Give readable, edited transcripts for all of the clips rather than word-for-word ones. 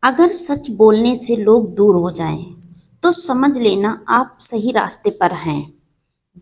अगर सच बोलने से लोग दूर हो जाएं, तो समझ लेना आप सही रास्ते पर हैं।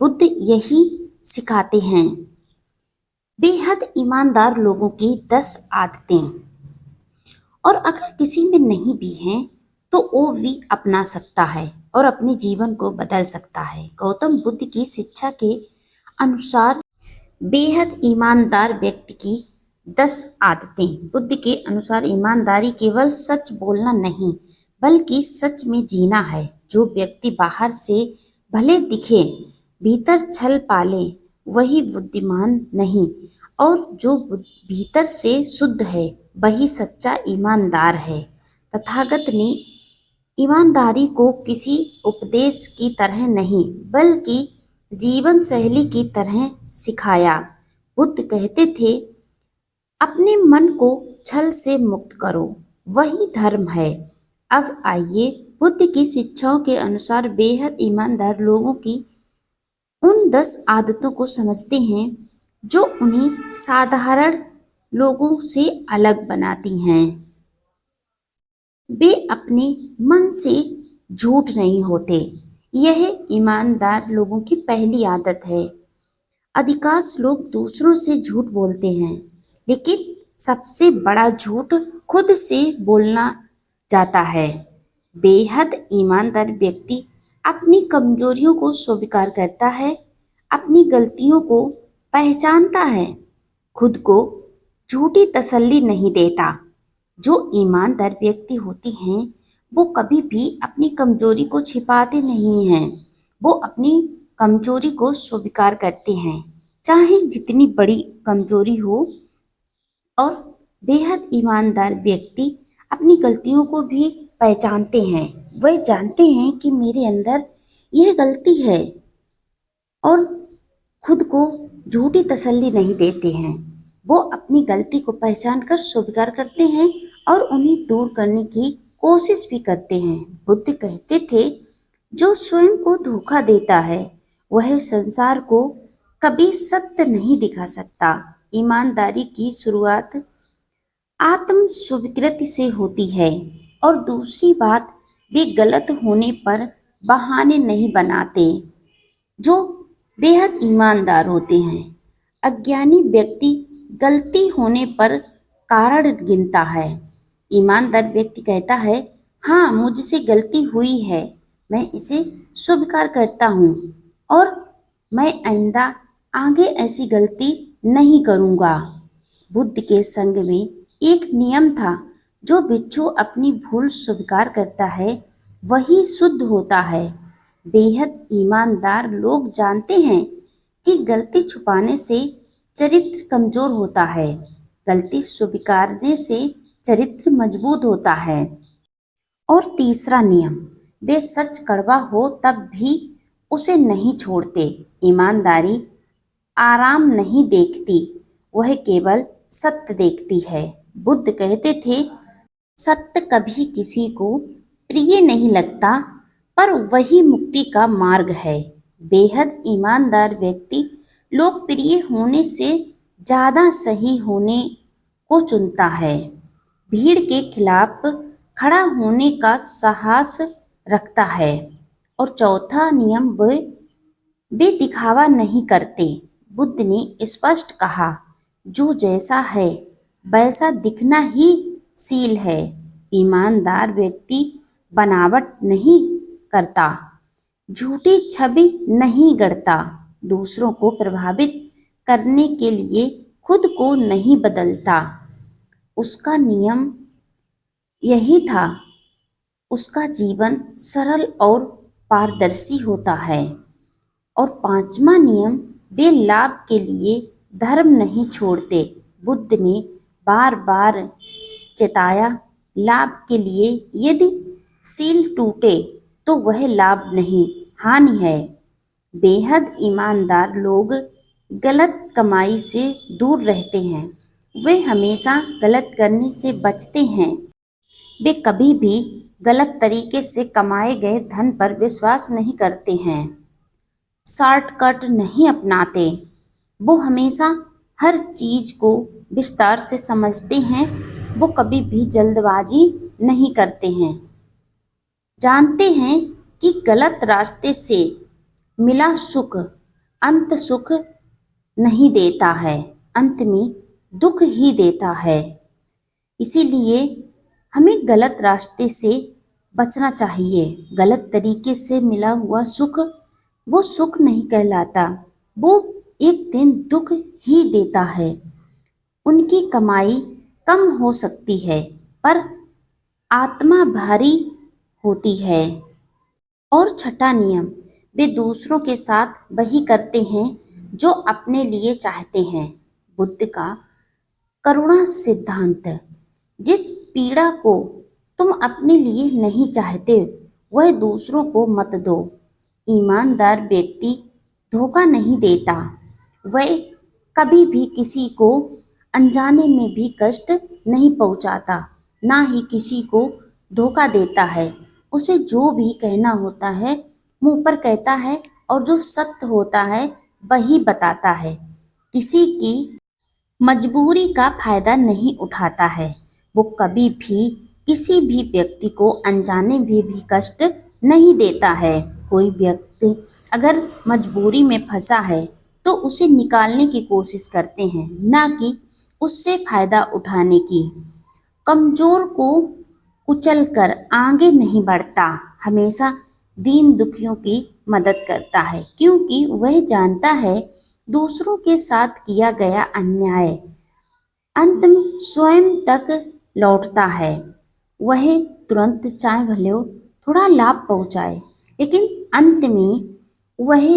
बुद्ध यही सिखाते हैं। बेहद ईमानदार लोगों की 10 आदतें। और अगर किसी में नहीं भी हैं, तो वो भी अपना सकता है और अपने जीवन को बदल सकता है। गौतम बुद्ध की शिक्षा के अनुसार बेहद ईमानदार व्यक्ति की 10 आदतें। बुद्ध के अनुसार ईमानदारी केवल सच बोलना नहीं, बल्कि सच में जीना है। जो व्यक्ति बाहर से भले दिखे, भीतर छल पाले, वही बुद्धिमान नहीं। और जो भीतर से शुद्ध है, वही सच्चा ईमानदार है। तथागत ने ईमानदारी को किसी उपदेश की तरह नहीं, बल्कि जीवन शैली की तरह सिखाया। बुद्ध कहते थे, अपने मन को छल से मुक्त करो, वही धर्म है। अब आइए बुद्ध की शिक्षाओं के अनुसार बेहद ईमानदार लोगों की उन 10 आदतों को समझते हैं, जो उन्हें साधारण लोगों से अलग बनाती हैं। वे अपने मन से झूठ नहीं होते। यह ईमानदार लोगों की पहली आदत है। अधिकांश लोग दूसरों से झूठ बोलते हैं, लेकिन सबसे बड़ा झूठ खुद से बोलना जाता है। बेहद ईमानदार व्यक्ति अपनी कमजोरियों को स्वीकार करता है, अपनी गलतियों को पहचानता है, खुद को झूठी तसल्ली नहीं देता। जो ईमानदार व्यक्ति होते हैं, वो कभी भी अपनी कमजोरी को छिपाते नहीं हैं। वो अपनी कमजोरी को स्वीकार करते हैं, चाहे जितनी बड़ी कमजोरी हो। और बेहद ईमानदार व्यक्ति अपनी गलतियों को भी पहचानते हैं। वह जानते हैं कि मेरे अंदर यह गलती है, और खुद को झूठी तसल्ली नहीं देते हैं। वो अपनी गलती को पहचान कर स्वीकार करते हैं और उन्हें दूर करने की कोशिश भी करते हैं। बुद्ध कहते थे, जो स्वयं को धोखा देता है, वह संसार को कभी सत्य नहीं दिखा सकता। ईमानदारी की शुरुआत आत्म स्वीकृति से होती है। और दूसरी बात, वे गलत होने पर बहाने नहीं बनाते। जो बेहद ईमानदार होते हैं, अज्ञानी व्यक्ति गलती होने पर कारण गिनता है। ईमानदार व्यक्ति कहता है, हाँ मुझसे गलती हुई है, मैं इसे स्वीकार करता हूँ और मैं आइंदा आगे ऐसी गलती नहीं करूँगा। बुद्ध के संग में एक नियम था, जो भिक्षु अपनी भूल स्वीकार करता है, वही शुद्ध होता है। बेहद ईमानदार लोग जानते हैं कि गलती छुपाने से चरित्र कमजोर होता है, गलती स्वीकारने से चरित्र मजबूत होता है। और तीसरा नियम, वे सच कड़वा हो तब भी उसे नहीं छोड़ते। ईमानदारी आराम नहीं देखती, वह केवल सत्य देखती है। बुद्ध कहते थे, सत्य कभी किसी को प्रिय नहीं लगता, पर वही मुक्ति का मार्ग है। बेहद ईमानदार व्यक्ति लोकप्रिय होने से ज़्यादा सही होने को चुनता है। भीड़ के खिलाफ खड़ा होने का साहस रखता है। और चौथा नियम, वे दिखावा नहीं करते। बुद्ध ने स्पष्ट कहा, जो जैसा है वैसा दिखना ही सील है। ईमानदार व्यक्ति बनावट नहीं करता, झूठी छवि नहीं गढ़ता, दूसरों को प्रभावित करने के लिए खुद को नहीं बदलता। उसका नियम यही था। उसका जीवन सरल और पारदर्शी होता है। और पांचवा नियम, वे लाभ के लिए धर्म नहीं छोड़ते। बुद्ध ने बार बार चेताया, लाभ के लिए यदि सील टूटे तो वह लाभ नहीं, हानि है। बेहद ईमानदार लोग गलत कमाई से दूर रहते हैं। वे हमेशा गलत करने से बचते हैं। वे कभी भी गलत तरीके से कमाए गए धन पर विश्वास नहीं करते हैं, शॉर्टकट नहीं अपनाते। वो हमेशा हर चीज को विस्तार से समझते हैं। वो कभी भी जल्दबाजी नहीं करते हैं। जानते हैं कि गलत रास्ते से मिला सुख अंत सुख नहीं देता है, अंत में दुख ही देता है। इसीलिए हमें गलत रास्ते से बचना चाहिए। गलत तरीके से मिला हुआ सुख वो सुख नहीं कहलाता, वो एक दिन दुख ही देता है। उनकी कमाई कम हो सकती है पर आत्मा भारी होती है। और छठा नियम, वे दूसरों के साथ वही करते हैं जो अपने लिए चाहते हैं। बुद्ध का करुणा सिद्धांत, जिस पीड़ा को तुम अपने लिए नहीं चाहते वह दूसरों को मत दो। ईमानदार व्यक्ति धोखा नहीं देता, वह कभी भी किसी को अनजाने में भी कष्ट नहीं पहुंचाता, ना ही किसी को धोखा देता है। उसे जो भी कहना होता है मुंह पर कहता है और जो सत्य होता है वही बताता है। किसी की मजबूरी का फायदा नहीं उठाता है। वो कभी भी किसी भी व्यक्ति को अनजाने में भी कष्ट नहीं देता है। कोई व्यक्ति अगर मजबूरी में फंसा है तो उसे निकालने की कोशिश करते हैं, ना कि उससे फायदा उठाने की। कमजोर को कुचलकर आगे नहीं बढ़ता, हमेशा दीन दुखियों की मदद करता है, क्योंकि वह जानता है दूसरों के साथ किया गया अन्याय अंत में स्वयं तक लौटता है। वह तुरंत चाहे भले थोड़ा लाभ पहुंचाए, लेकिन अंत में वह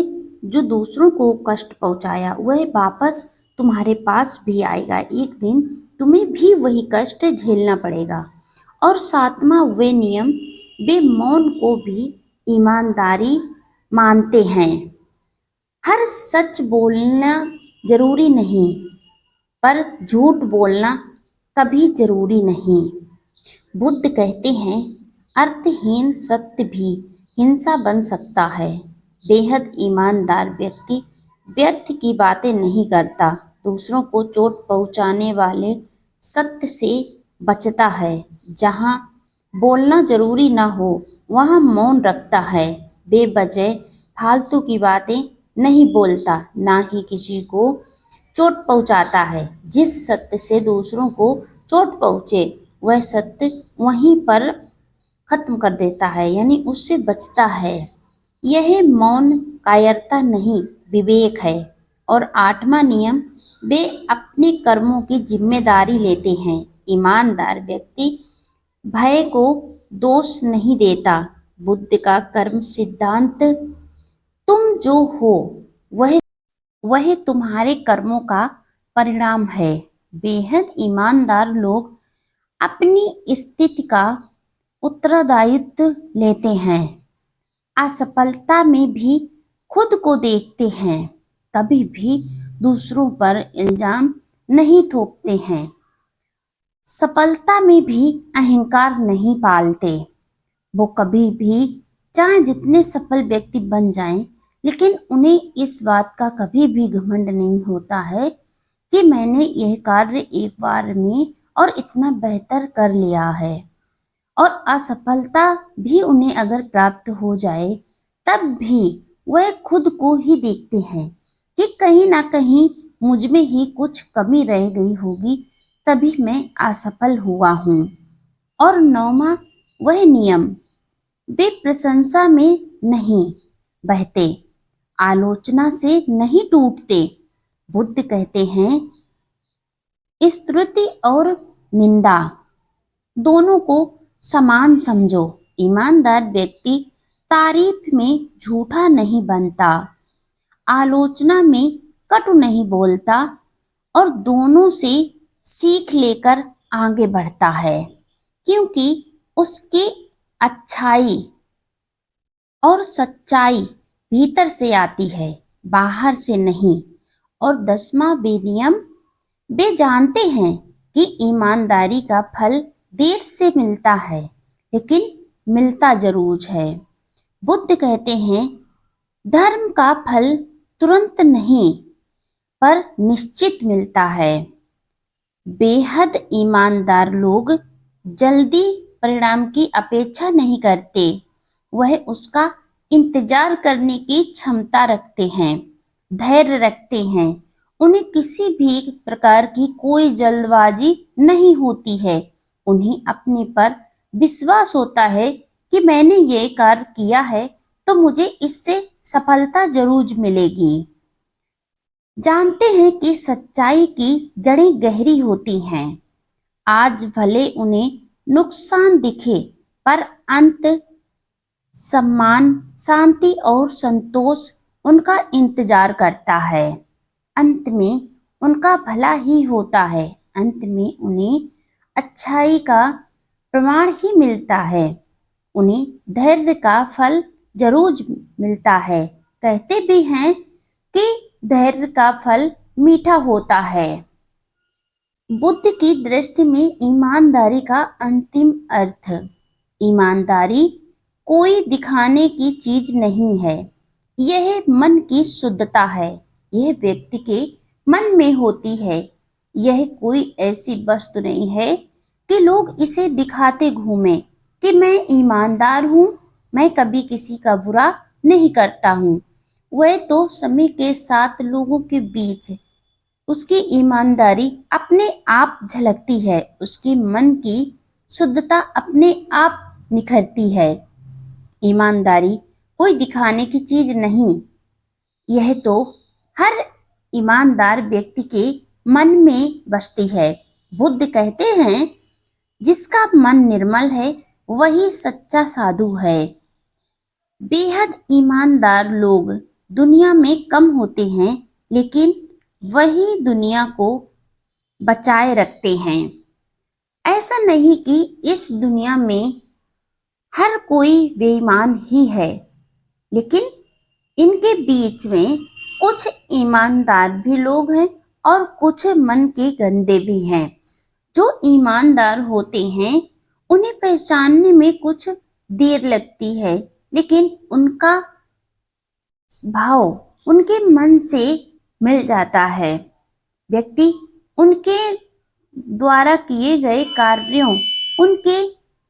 जो दूसरों को कष्ट पहुंचाया वह वापस तुम्हारे पास भी आएगा। एक दिन तुम्हें भी वही कष्ट झेलना पड़ेगा। और सातवां वे नियम, वे मौन को भी ईमानदारी मानते हैं। हर सच बोलना जरूरी नहीं, पर झूठ बोलना कभी जरूरी नहीं। बुद्ध कहते हैं अर्थहीन सत्य भी हिंसा बन सकता है। बेहद ईमानदार व्यक्ति व्यर्थ की बातें नहीं करता, दूसरों को चोट पहुंचाने वाले सत्य से बचता है। जहाँ बोलना जरूरी ना हो वहाँ मौन रखता है। बेवजह फालतू की बातें नहीं बोलता, ना ही किसी को चोट पहुंचाता है। जिस सत्य से दूसरों को चोट पहुंचे वह सत्य वहीं पर खत्म कर देता है, यानी उससे बचता है। यह मौन कायरता नहीं, विवेक है। और आठवां नियम, वे अपने कर्मों की जिम्मेदारी लेते हैं। ईमानदार व्यक्ति भय को दोष नहीं देता। बुद्ध का कर्म सिद्धांत, तुम जो हो वह तुम्हारे कर्मों का परिणाम है। बेहद ईमानदार लोग अपनी स्थिति का उत्तरदायित्व लेते हैं। असफलता में भी खुद को देखते हैं, कभी भी दूसरों पर इल्जाम नहीं थोपते हैं। सफलता में भी अहंकार नहीं पालते। वो कभी भी चाहे जितने सफल व्यक्ति बन जाएं, लेकिन उन्हें इस बात का कभी भी घमंड नहीं होता है कि मैंने यह कार्य एक बार में और इतना बेहतर कर लिया है। और असफलता भी उन्हें अगर प्राप्त हो जाए तब भी वह खुद को ही देखते हैं कि कहीं ना कहीं मुझ में ही कुछ कमी रह गई होगी, तभी मैं असफल हुआ हूँ। और नौवां वह नियम, वे प्रशंसा में नहीं बहते, आलोचना से नहीं टूटते। बुद्ध कहते हैं स्तुति और निंदा दोनों को समान समझो। ईमानदार व्यक्ति तारीफ में झूठा नहीं बनता, आलोचना में कटु नहीं बोलता और दोनों से सीख लेकर आगे बढ़ता है, क्योंकि उसकी अच्छाई और सच्चाई भीतर से आती है, बाहर से नहीं। और 10वां बेनियम, वे जानते हैं कि ईमानदारी का फल देर से मिलता है, लेकिन मिलता जरूर है। बुद्ध कहते हैं धर्म का फल तुरंत नहीं पर निश्चित मिलता है। बेहद ईमानदार लोग जल्दी परिणाम की अपेक्षा नहीं करते, वह उसका इंतजार करने की क्षमता रखते हैं, धैर्य रखते हैं। उन्हें किसी भी प्रकार की कोई जल्दबाजी नहीं होती है। उन्हें अपने पर विश्वास होता है कि मैंने ये कार्य किया है तो मुझे इससे सफलता जरूर मिलेगी। जानते हैं कि सच्चाई की जड़ें गहरी होती हैं। आज भले उन्हें नुकसान दिखे, पर अंत सम्मान, शांति और संतोष उनका इंतजार करता है। अंत में उनका भला ही होता है। अंत में उन्हें अच्छाई का प्रमाण ही मिलता है। उन्हें धैर्य का फल जरूर मिलता है। कहते भी हैं कि धैर्य का फल मीठा होता है। बुद्ध की दृष्टि में ईमानदारी का अंतिम अर्थ। ईमानदारी कोई दिखाने की चीज नहीं है, यह मन की शुद्धता है। यह व्यक्ति के मन में होती है। यह कोई ऐसी वस्तु नहीं है कि लोग इसे दिखाते घूमें कि मैं ईमानदार हूँ, मैं कभी किसी का बुरा नहीं करता हूँ। वह तो समय के साथ लोगों के बीच उसकी ईमानदारी अपने आप झलकती है। उसके मन की शुद्धता अपने आप निखरती है। ईमानदारी कोई दिखाने की चीज नहीं, यह तो हर ईमानदार व्यक्ति के मन में बसती है। बुद्ध कहते हैं, जिसका मन निर्मल है वही सच्चा साधु है। बेहद ईमानदार लोग दुनिया में कम होते हैं, लेकिन वही दुनिया को बचाए रखते हैं। ऐसा नहीं कि इस दुनिया में हर कोई बेईमान ही है, लेकिन इनके बीच में कुछ ईमानदार भी लोग हैं और कुछ मन के गंदे भी हैं। जो ईमानदार होते हैं उन्हें पहचानने में कुछ देर लगती है, लेकिन उनका भाव उनके मन से मिल जाता है। व्यक्ति उनके द्वारा किए गए कार्यों, उनके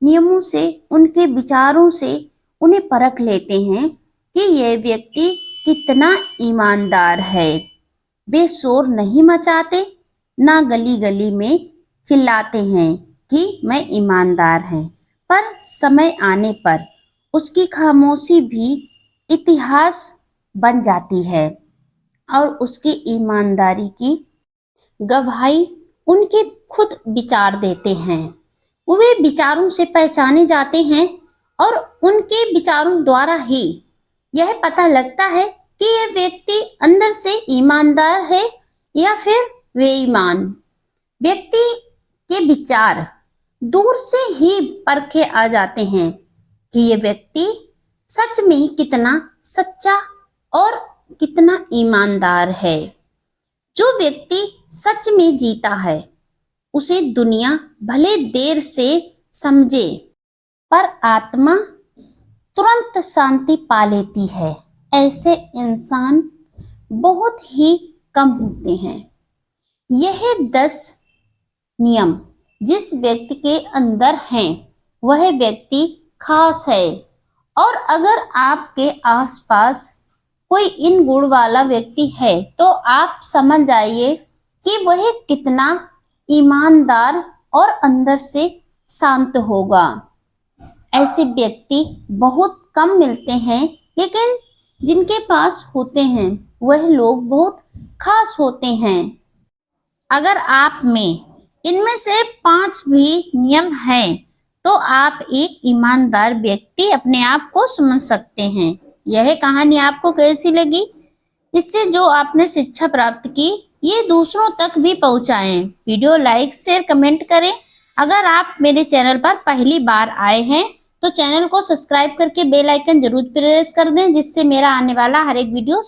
नियमों से, उनके विचारों से उन्हें परख लेते हैं कि यह व्यक्ति कितना ईमानदार है। वे शोर नहीं मचाते, ना गली गली में चिल्लाते हैं कि मैं ईमानदार है, पर समय आने पर उसकी खामोशी भी इतिहास बन जाती है और उसकी ईमानदारी की गवाही उनके खुद विचार देते हैं। वे विचारों से पहचाने जाते हैं और उनके विचारों द्वारा ही यह पता लगता है कि यह व्यक्ति अंदर से ईमानदार है या फिर बेईमान। व्यक्ति के विचार दूर से ही परखे आ जाते हैं कि यह व्यक्ति सच में कितना सच्चा और कितना ईमानदार है। जो व्यक्ति सच में जीता है उसे दुनिया भले देर से समझे, पर आत्मा तुरंत शांति पा लेती है। ऐसे इंसान बहुत ही कम होते हैं। यह 10 नियम जिस व्यक्ति के अंदर हैं वह व्यक्ति खास है, और अगर आपके आसपास कोई इन गुण वाला व्यक्ति है तो आप समझ जाइए कि वह कितना ईमानदार और अंदर से शांत होगा। ऐसे व्यक्ति बहुत कम मिलते हैं, लेकिन जिनके पास होते हैं वह लोग बहुत खास होते हैं। अगर आप में इनमें से 5 भी नियम हैं तो आप एक ईमानदार व्यक्ति अपने आप को समझ सकते हैं। यह कहानी आपको कैसी लगी? इससे जो आपने शिक्षा प्राप्त की ये दूसरों तक भी पहुंचाएं। वीडियो लाइक, शेयर, कमेंट करें। अगर आप मेरे चैनल पर पहली बार आए हैं तो चैनल को सब्सक्राइब करके बेल आइकन जरूर प्रेस कर दें, जिससे मेरा आने वाला हर एक वीडियो